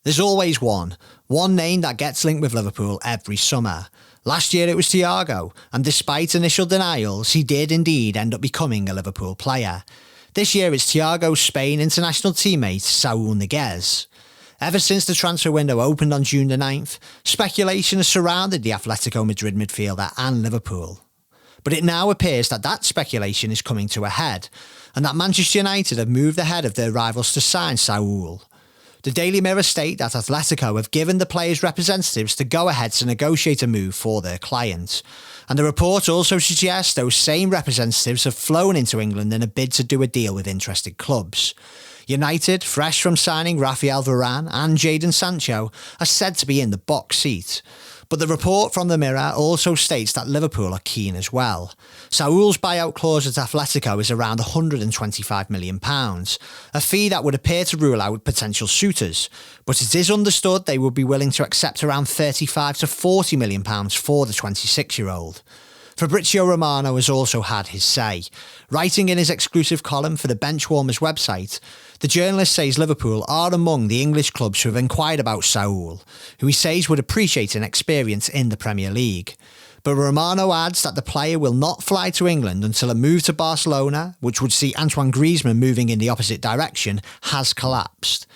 There's always one name that gets linked with Liverpool every summer. Last year it was Thiago, and despite initial denials, he did indeed end up becoming a Liverpool player. This year it's Thiago's Spain international teammate Saul Niguez. Ever since the transfer window opened on June the 9th, speculation has surrounded the Atletico Madrid midfielder and Liverpool. But it now appears that that speculation is coming to a head, and that Manchester United have moved ahead of their rivals to sign Saul. The Daily Mirror state that Atletico have given the players' representatives the go-ahead to negotiate a move for their client. And the report also suggests those same representatives have flown into England in a bid to do a deal with interested clubs. United, fresh from signing Rafael Varane and Jadon Sancho, are said to be in the box seat. But the report from the Mirror also states that Liverpool are keen as well. Saul's buyout clause at Atletico is around £125 million, a fee that would appear to rule out potential suitors, but it is understood they would be willing to accept around £35 to £40 million for the 26-year-old. Fabrizio Romano has also had his say. Writing in his exclusive column for the Benchwarmers website, the journalist says Liverpool are among the English clubs who have inquired about Saul, who he says would appreciate an experience in the Premier League. But Romano adds that the player will not fly to England until a move to Barcelona, which would see Antoine Griezmann moving in the opposite direction, has collapsed.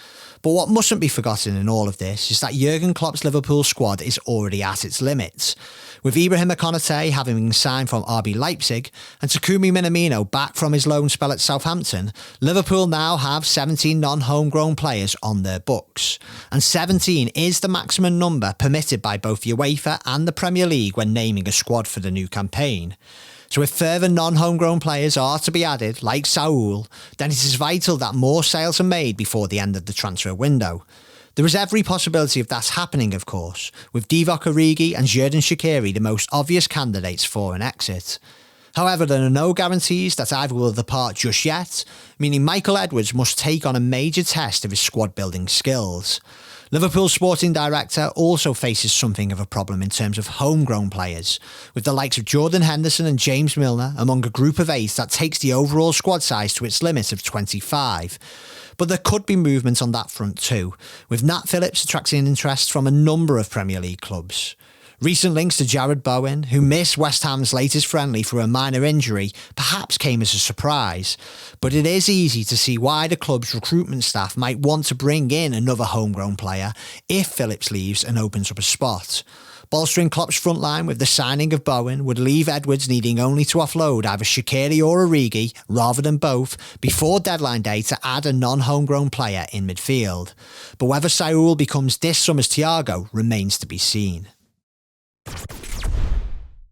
But what mustn't be forgotten in all of this is that Jurgen Klopp's Liverpool squad is already at its limits. With Ibrahima Konate having been signed from RB Leipzig and Takumi Minamino back from his loan spell at Southampton, Liverpool now have 17 non-homegrown players on their books. And 17 is the maximum number permitted by both UEFA and the Premier League when naming a squad for the new campaign. So if further non-homegrown players are to be added, like Saul, then it is vital that more sales are made before the end of the transfer window. There is every possibility of that happening, of course, with Divock Origi and Xherdan Shaqiri the most obvious candidates for an exit. However, there are no guarantees that either will depart just yet, meaning Michael Edwards must take on a major test of his squad-building skills. Liverpool's sporting director also faces something of a problem in terms of homegrown players, with the likes of Jordan Henderson and James Milner among a group of 8 that takes the overall squad size to its limit of 25. But there could be movement on that front too, with Nat Phillips attracting interest from a number of Premier League clubs. Recent links to Jarrod Bowen, who missed West Ham's latest friendly for a minor injury, perhaps came as a surprise. But it is easy to see why the club's recruitment staff might want to bring in another homegrown player if Phillips leaves and opens up a spot. Bolstering Klopp's front line with the signing of Bowen would leave Edwards needing only to offload either Shaqiri or Origi, rather than both, before deadline day to add a non-homegrown player in midfield. But whether Saul becomes this summer's Thiago remains to be seen.